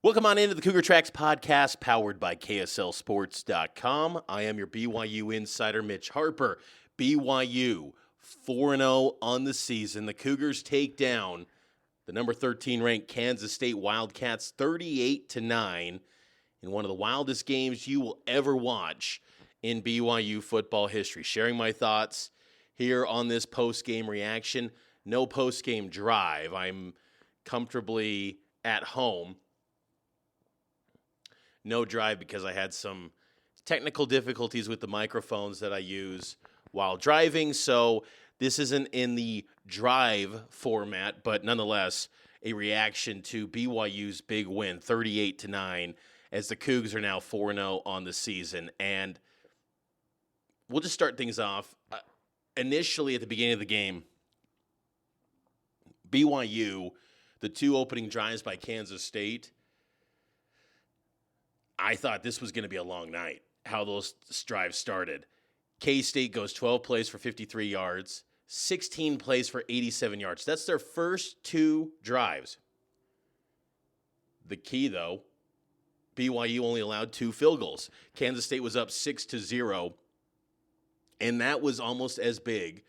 Welcome on into the Cougar Tracks podcast powered by KSLSports.com. I am your BYU insider, Mitch Harper. BYU 4-0 on the season. The Cougars take down the number 13 ranked Kansas State Wildcats 38-9 in one of the wildest games you will ever watch in BYU football history. Sharing my thoughts here on this post-game reaction. No post-game drive. I'm comfortably at home. No drive because I had some technical difficulties with the microphones that I use while driving. So this isn't in the drive format, but nonetheless, a reaction to BYU's big win, 38-9, as the Cougs are now 4-0 on the season. And we'll just start things off. Initially, at the beginning of the game, BYU, the two opening drives by Kansas State, I thought this was going to be a long night, how those drives started. K-State goes 12 plays for 53 yards, 16 plays for 87 yards. That's their first two drives. The key, though, BYU only allowed 2 field goals. Kansas State was up 6-0, and that was almost as big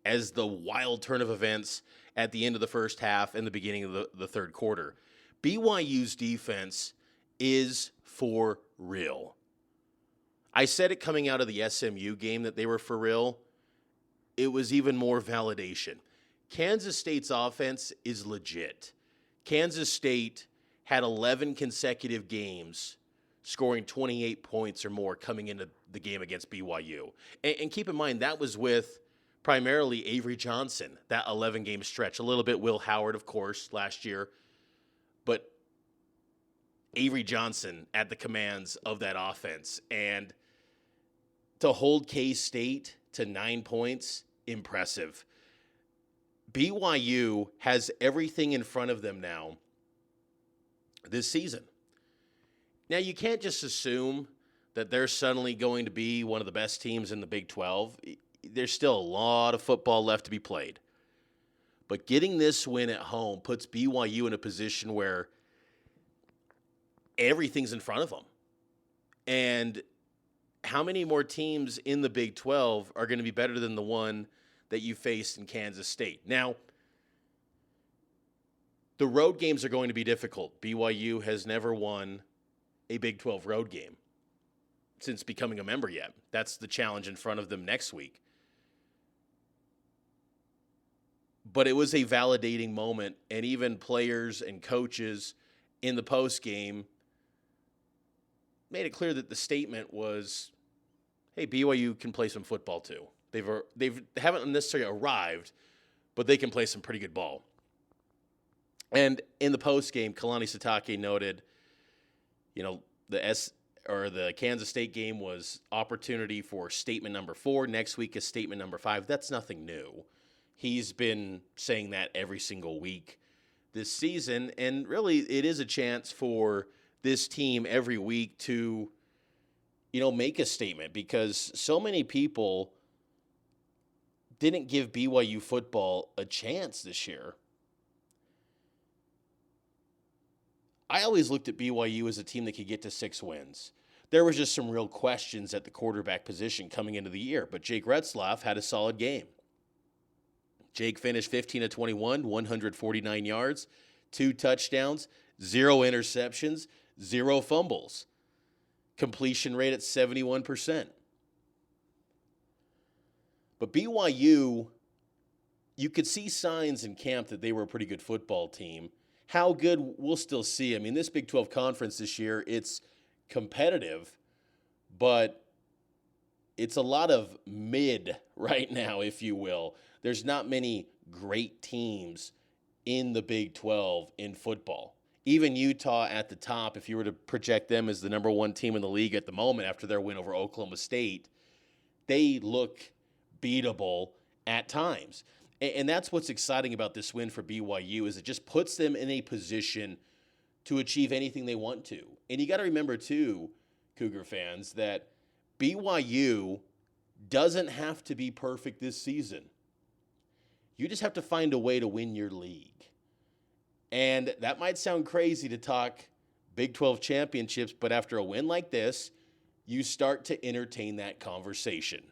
as the wild turn of events at the end of the first half and the beginning of the third quarter. BYU's defense is for real. I said it coming out of the SMU game that they were for real. It was even more validation. Kansas State's offense is legit. Kansas State had 11 consecutive games scoring 28 points or more coming into the game against BYU. And keep in mind, that was with primarily Avery Johnson, that 11-game stretch. A little bit Will Howard, of course, last year. But Avery Johnson at the commands of that offense. And to hold K-State to 9 points, impressive. BYU has everything in front of them now this season. Now, you can't just assume that they're suddenly going to be one of the best teams in the Big 12. There's still a lot of football left to be played. But getting this win at home puts BYU in a position where everything's in front of them. And how many more teams in the Big 12 are going to be better than the one that you faced in Kansas State? Now, the road games are going to be difficult. BYU has never won a Big 12 road game since becoming a member yet. That's the challenge in front of them next week. But it was a validating moment, and even players and coaches in the postgame made it clear that the statement was, hey, BYU can play some football too. They haven't necessarily arrived, but they can play some pretty good ball. And in the postgame, Kalani Sitake noted, the Kansas State game was opportunity for statement number 4. Next week is statement number 5. That's nothing new. He's been saying that every single week this season, and really it is a chance for this team every week to, make a statement, because so many people didn't give BYU football a chance this year. I always looked at BYU as a team that could get to 6 wins. There was just some real questions at the quarterback position coming into the year, but Jake Retzlaff had a solid game. Jake finished 15-21, 149 yards, 2 touchdowns, 0 interceptions, 0 fumbles. Completion rate at 71%. But BYU, you could see signs in camp that they were a pretty good football team. How good, we'll still see. I mean, this Big 12 conference this year, it's competitive, but it's a lot of mid right now, if you will. There's not many great teams in the Big 12 in football. Even Utah at the top, if you were to project them as the number 1 team in the league at the moment after their win over Oklahoma State, they look beatable at times. And that's what's exciting about this win for BYU, is it just puts them in a position to achieve anything they want to. And you got to remember, too, Cougar fans, that BYU doesn't have to be perfect this season. You just have to find a way to win your league. And that might sound crazy to talk Big 12 championships, but after a win like this, you start to entertain that conversation.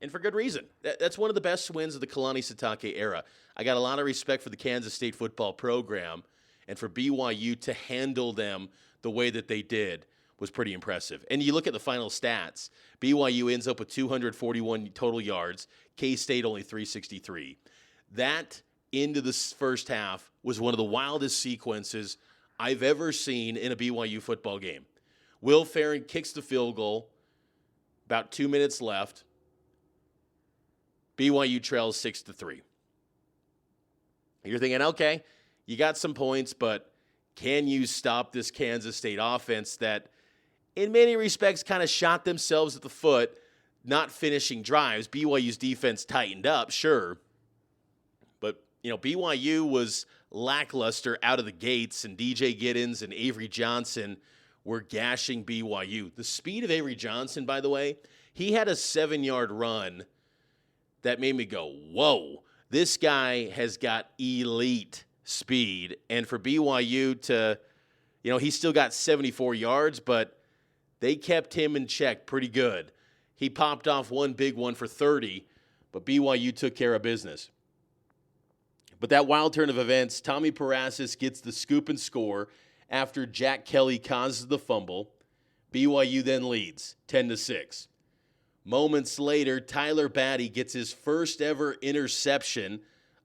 And for good reason. That's one of the best wins of the Kalani Sitake era. I got a lot of respect for the Kansas State football program, and for BYU to handle them the way that they did was pretty impressive. And you look at the final stats, BYU ends up with 241 total yards, K-State only 363. That into the first half was one of the wildest sequences I've ever seen in a BYU football game. Will Ferrin kicks the field goal, about 2 minutes left. BYU trails 6-3. You're thinking, okay, you got some points, but can you stop this Kansas State offense that in many respects kind of shot themselves at the foot, not finishing drives? BYU's defense tightened up, sure. But, BYU was lackluster out of the gates, and DJ Giddens and Avery Johnson were gashing BYU. The speed of Avery Johnson, by the way, he had a 7-yard run that made me go, whoa, this guy has got elite speed. And for BYU to, he still got 74 yards, but they kept him in check pretty good. He popped off one big one for 30, but BYU took care of business. But that wild turn of events, Tommy Parasis gets the scoop and score after Jack Kelly causes the fumble. BYU then leads 10-6. Moments later, Tyler Batty gets his first ever interception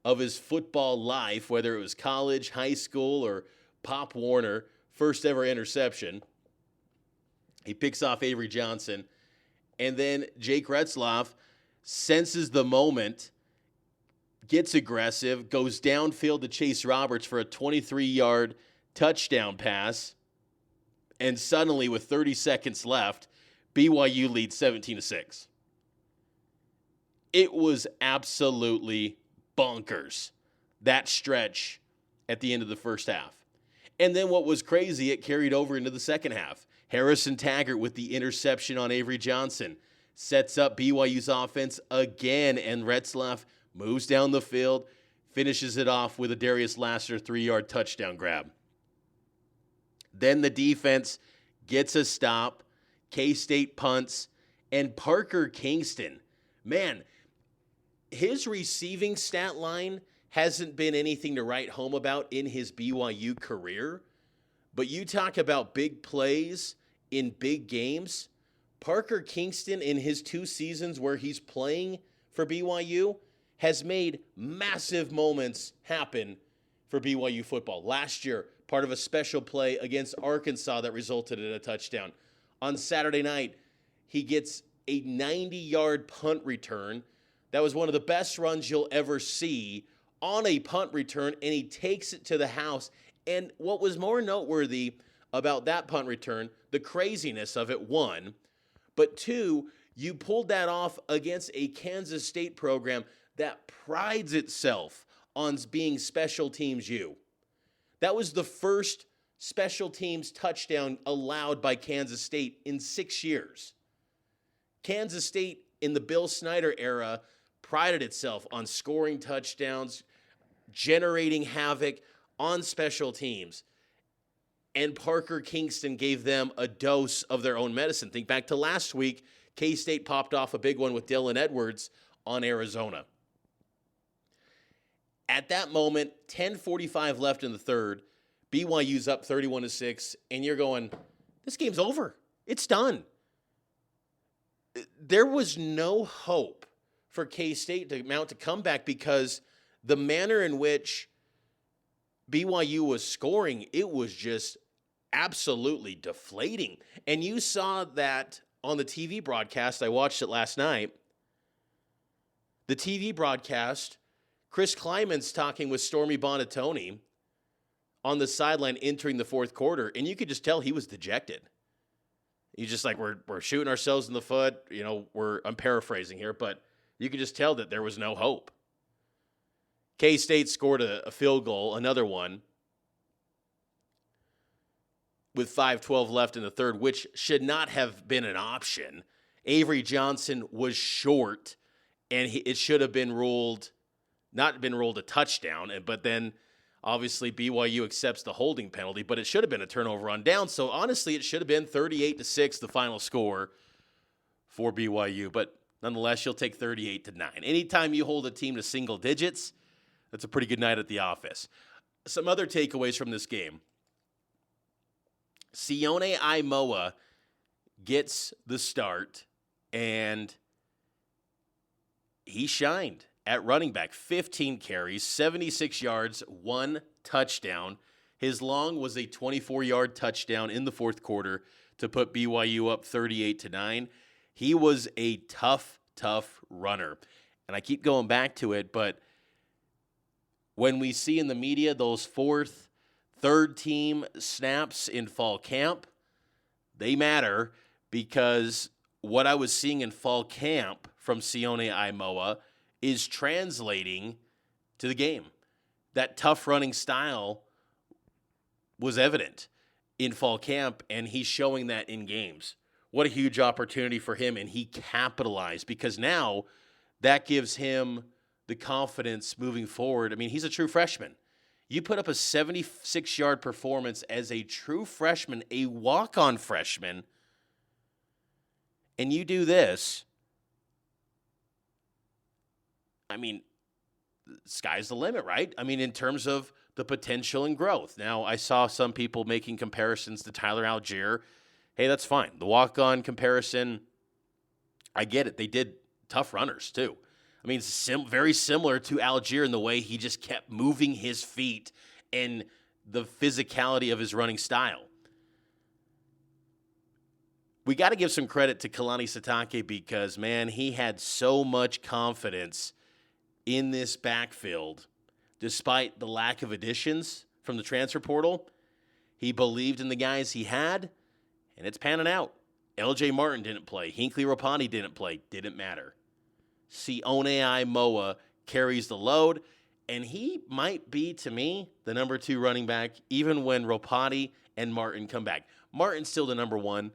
of his football life, whether it was college, high school, or Pop Warner, first ever interception. He picks off Avery Johnson, and then Jake Retzlaff senses the moment, gets aggressive, goes downfield to Chase Roberts for a 23-yard touchdown pass, and suddenly with 30 seconds left, BYU leads 17-6. It was absolutely bonkers, that stretch at the end of the first half. And then what was crazy, it carried over into the second half. Harrison Taggart with the interception on Avery Johnson sets up BYU's offense again, and Retzlaff moves down the field, finishes it off with a Darius Lasser 3-yard touchdown grab. Then the defense gets a stop, K-State punts, and Parker Kingston, man, his receiving stat line hasn't been anything to write home about in his BYU career, but you talk about big plays in big games. Parker Kingston, in his 2 seasons where he's playing for BYU, has made massive moments happen for BYU football. Last year, part of a special play against Arkansas that resulted in a touchdown. On Saturday night, he gets a 90-yard punt return. That was one of the best runs you'll ever see on a punt return, and he takes it to the house. And what was more noteworthy about that punt return, the craziness of it, 1, but 2, you pulled that off against a Kansas State program that prides itself on being special teams U. That was the first special teams touchdown allowed by Kansas State in 6 years. Kansas State in the Bill Snyder era prided itself on scoring touchdowns, generating havoc on special teams. And Parker Kingston gave them a dose of their own medicine. Think back to last week, K-State popped off a big one with Dylan Edwards on Arizona. At that moment, 10:45 left in the third, BYU's up 31-6, and you're going, this game's over. It's done. There was no hope for K-State to mount a comeback because the manner in which BYU was scoring, it was just absolutely deflating. And you saw that on the TV broadcast. I watched it last night. The TV broadcast, Chris Kleiman's talking with Stormy Bonatoni on the sideline entering the fourth quarter, and you could just tell he was dejected. He's just like, we're shooting ourselves in the foot. I'm paraphrasing here, but you could just tell that there was no hope. K-State scored a field goal, another one, with 5:12 left in the third, which should not have been an option. Avery Johnson was short, and it should have been not been ruled a touchdown. But then Obviously, BYU accepts the holding penalty, but it should have been a turnover on down. So, honestly, it should have been 38-6, the final score for BYU. But nonetheless, you'll take 38-9. Anytime you hold a team to single digits, that's a pretty good night at the office. Some other takeaways from this game. Sione Aimoa gets the start, and he shined at running back. 15 carries, 76 yards, 1 touchdown. His long was a 24-yard touchdown in the fourth quarter to put BYU up 38-9. He was a tough runner. And I keep going back to it, but when we see in the media those fourth, third team snaps in fall camp, they matter, because what I was seeing in fall camp from Sione Aimoa is translating to the game. That tough running style was evident in fall camp, and he's showing that in games. What a huge opportunity for him, and he capitalized, because now that gives him the confidence moving forward. I mean, he's a true freshman. You put up a 76-yard performance as a true freshman, a walk-on freshman, and you do this. I mean, sky's the limit, right? I mean, in terms of the potential and growth. Now, I saw some people making comparisons to Tyler Algier. Hey, that's fine. The walk-on comparison, I get it. They did tough runners, too. I mean, it's very similar to Algier in the way he just kept moving his feet and the physicality of his running style. We got to give some credit to Kalani Sitake, because, man, he had so much confidence in this backfield despite the lack of additions from the transfer portal. He believed in the guys he had, and it's panning out. LJ Martin didn't play. Hinckley Ropati didn't play. Didn't matter. Sione Aimoa carries the load, and he might be, to me, the number 2 running back, even when Ropati and Martin come back. Martin's still the number 1.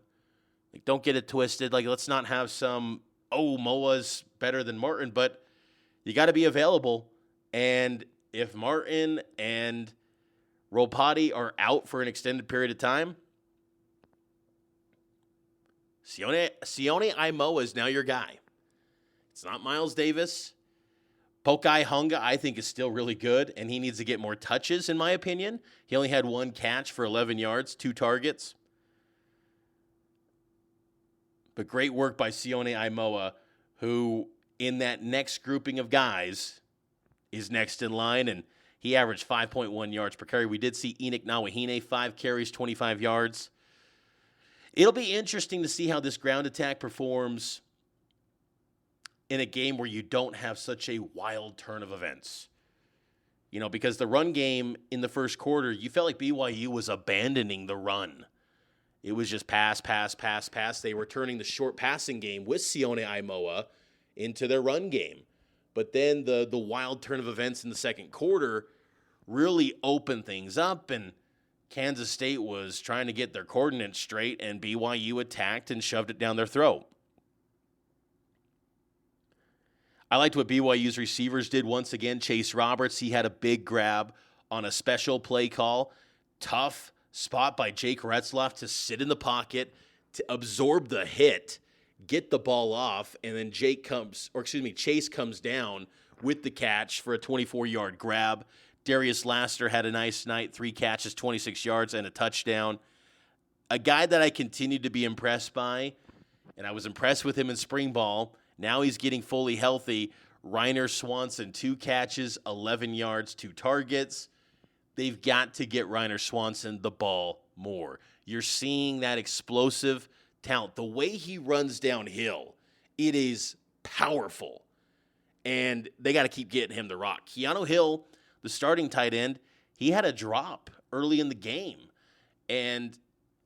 Like, don't get it twisted. Like, let's not have some, Moa's better than Martin, but you got to be available. And if Martin and Ropati are out for an extended period of time, Sione Aimoa is now your guy. It's not Miles Davis. Pokai Hunga, I think, is still really good, and he needs to get more touches, in my opinion. He only had 1 catch for 11 yards, 2 targets. But great work by Sione Aimoa, who in that next grouping of guys is next in line, and he averaged 5.1 yards per carry. We did see Enoch Nawahine, 5 carries, 25 yards. It'll be interesting to see how this ground attack performs in a game where you don't have such a wild turn of events. You know, because the run game in the first quarter, you felt like BYU was abandoning the run. It was just pass. They were turning the short passing game with Sione Aimoa into their run game. But then the wild turn of events in the second quarter really opened things up, and Kansas State was trying to get their coordinates straight, and BYU attacked and shoved it down their throat. I liked what BYU's receivers did once again. Chase Roberts, he had a big grab on a special play call. Tough spot by Jake Retzlaff to sit in the pocket, to absorb the hit, get the ball off, and then Chase comes down with the catch for a 24-yard grab. Darius Laster had a nice night, 3 catches, 26 yards, and a touchdown. A guy that I continued to be impressed by, and I was impressed with him in spring ball. Now he's getting fully healthy. Reiner Swanson, 2 catches, 11 yards, 2 targets. They've got to get Reiner Swanson the ball more. You're seeing that explosive talent. The way he runs downhill, it is powerful. And they got to keep getting him the rock. Keanu Hill, the starting tight end, he had a drop early in the game. And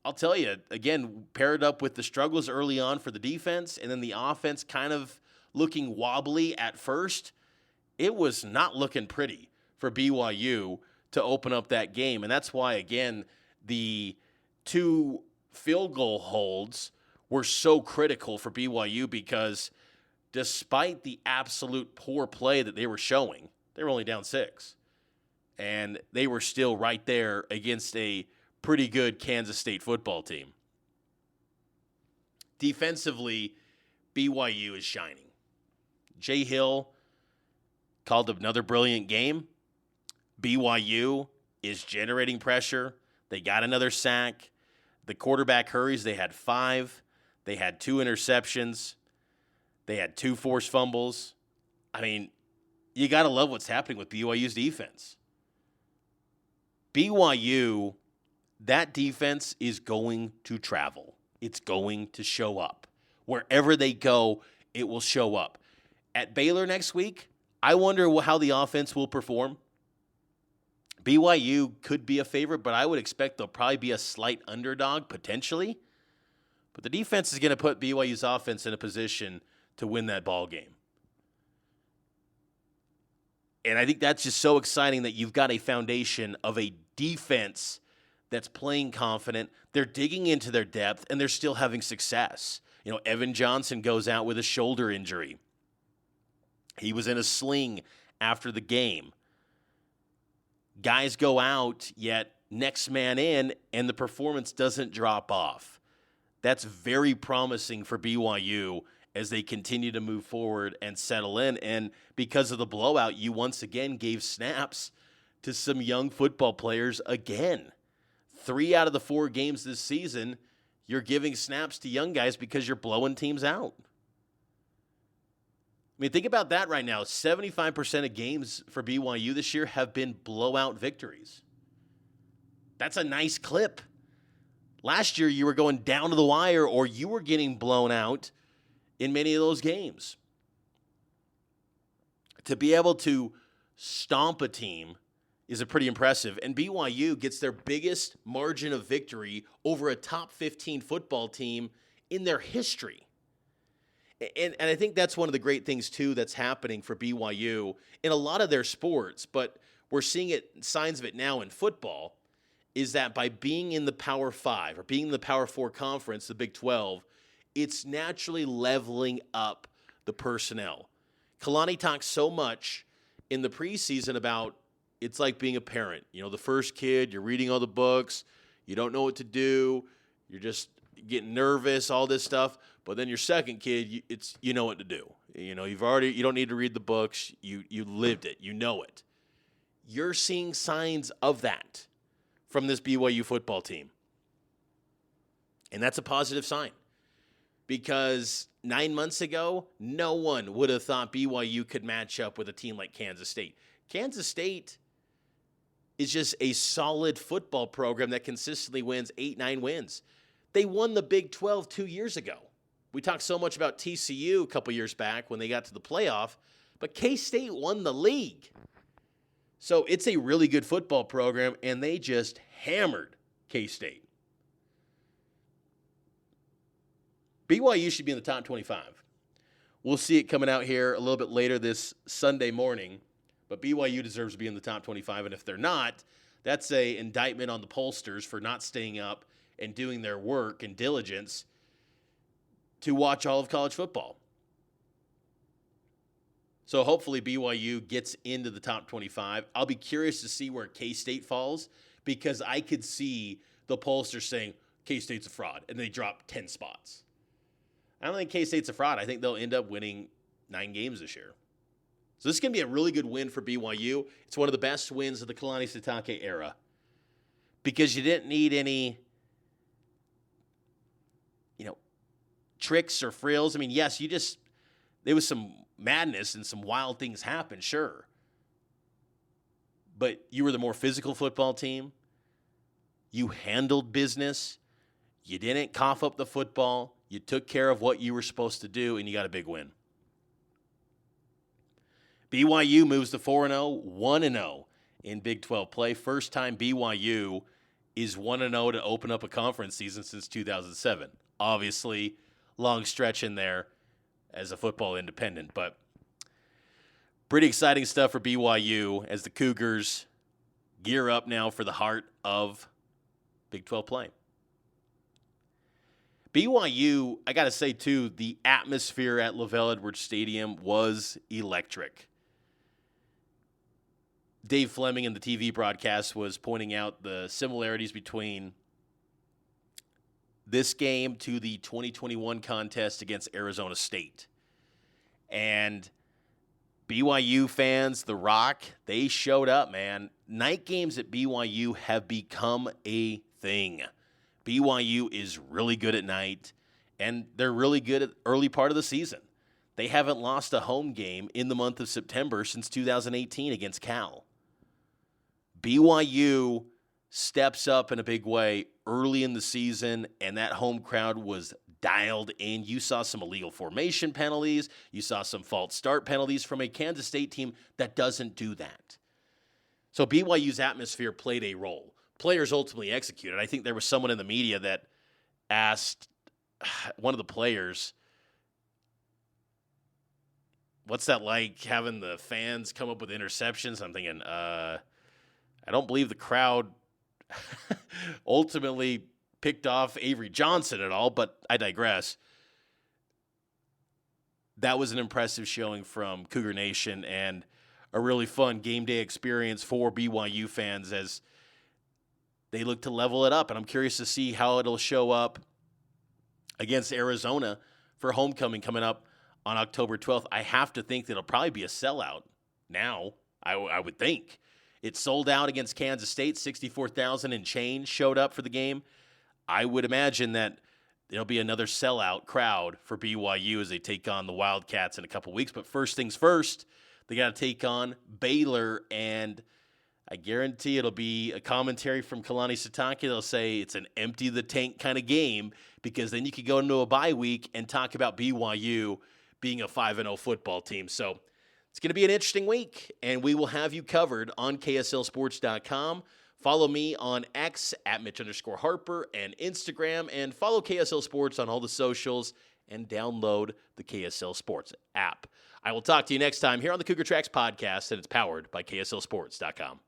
I'll tell you, again, paired up with the struggles early on for the defense and then the offense kind of looking wobbly at first, it was not looking pretty for BYU to open up that game. And that's why, again, the 2 field goal holds were so critical for BYU, because despite the absolute poor play that they were showing, they were only down 6. and they were still right there against a pretty good Kansas State football team. Defensively, BYU is shining. Jay Hill called another brilliant game. BYU is generating pressure. They got another sack. The quarterback hurries. They had 5. They had 2 interceptions. They had 2 forced fumbles. I mean, you got to love what's happening with BYU's defense. BYU, that defense is going to travel. It's going to show up. Wherever they go, it will show up. At Baylor next week, I wonder how the offense will perform. BYU could be a favorite, but I would expect they'll probably be a slight underdog, potentially. But the defense is going to put BYU's offense in a position to win that ball game. And I think that's just so exciting that you've got a foundation of a defense that's playing confident. They're digging into their depth, and they're still having success. You know, Evan Johnson goes out with a shoulder injury. He was in a sling after the game. Guys go out, yet next man in, and the performance doesn't drop off. That's very promising for BYU as they continue to move forward and settle in. And because of the blowout, you once again gave snaps to some young football players again. 3 out of the 4 games this season, you're giving snaps to young guys because you're blowing teams out. I mean, think about that right now. 75% of games for BYU this year have been blowout victories. That's a nice clip. Last year, you were going down to the wire or you were getting blown out in many of those games. To be able to stomp a team is a pretty impressive. And BYU gets their biggest margin of victory over a top 15 football team in their history. And I think that's one of the great things, too, that's happening for BYU in a lot of their sports, but we're seeing signs of it now in football, is that by being in the Power 5 or being in the Power 4 conference, the Big 12, it's naturally leveling up the personnel. Kalani talks so much in the preseason about it's like being a parent. You know, the first kid, you're reading all the books, you don't know what to do, you're just getting nervous, all this stuff. But then your second kid, you know what to do. You know, you don't need to read the books. You lived it. You know it. You're seeing signs of that from this BYU football team. And that's a positive sign. Because 9 months ago, no one would have thought BYU could match up with a team like Kansas State. Kansas State is just a solid football program that consistently wins 8-9 wins. They won the Big 12 2 years ago. We talked so much about TCU a couple years back when they got to the playoff, but K-State won the league. So it's a really good football program, and they just hammered K-State. BYU should be in the top 25. We'll see it coming out here a little bit later this Sunday morning, but BYU deserves to be in the top 25, and if they're not, that's an indictment on the pollsters for not staying up and doing their work and diligence to watch all of college football. So hopefully BYU gets into the top 25. I'll be curious to see where K-State falls because I could see the pollsters saying K-State's a fraud, and they drop 10 spots. I don't think K-State's a fraud. I think they'll end up winning 9 games this year. So this is going to be a really good win for BYU. It's one of the best wins of the Kalani Sitake era because you didn't need any tricks or frills. I mean, yes, there was some madness and some wild things happened, sure. But you were the more physical football team. You handled business. You didn't cough up the football. You took care of what you were supposed to do, and you got a big win. BYU moves to 4-0, 1-0 in Big 12 play. First time BYU is 1-0 to open up a conference season since 2007. Obviously, long stretch in there as a football independent, but pretty exciting stuff for BYU as the Cougars gear up now for the heart of Big 12 play. BYU, I got to say too, the atmosphere at LaVell Edwards Stadium was electric. Dave Fleming in the TV broadcast was pointing out the similarities between this game to the 2021 contest against Arizona State. And BYU fans, The Rock, they showed up, man. Night games at BYU have become a thing. BYU is really good at night, and they're really good at early part of the season. They haven't lost a home game in the month of September since 2018 against Cal. BYU steps up in a big way early in the season, and that home crowd was dialed in. You saw some illegal formation penalties. You saw some false start penalties from a Kansas State team that doesn't do that. So BYU's atmosphere played a role. Players ultimately executed. I think there was someone in the media that asked one of the players, what's that like having the fans come up with interceptions? I'm thinking, I don't believe the crowd ultimately picked off Avery Johnson at all, but I digress. That was an impressive showing from Cougar Nation and a really fun game day experience for BYU fans as they look to level it up. And I'm curious to see how it'll show up against Arizona for homecoming coming up on October 12th. I have to think that it'll probably be a sellout now, I would think. It sold out against Kansas State. 64,000 and change showed up for the game. I would imagine that there'll be another sellout crowd for BYU as they take on the Wildcats in a couple weeks. But first things first, they got to take on Baylor, and I guarantee it'll be a commentary from Kalani Sitake. They'll say it's an empty the tank kind of game because then you could go into a bye week and talk about BYU being a 5-0 football team. So it's going to be an interesting week, and we will have you covered on KSLSports.com. Follow me on X at Mitch_Harper and Instagram, and follow KSL Sports on all the socials and download the KSL Sports app. I will talk to you next time here on the Cougar Tracks podcast, and it's powered by KSLSports.com.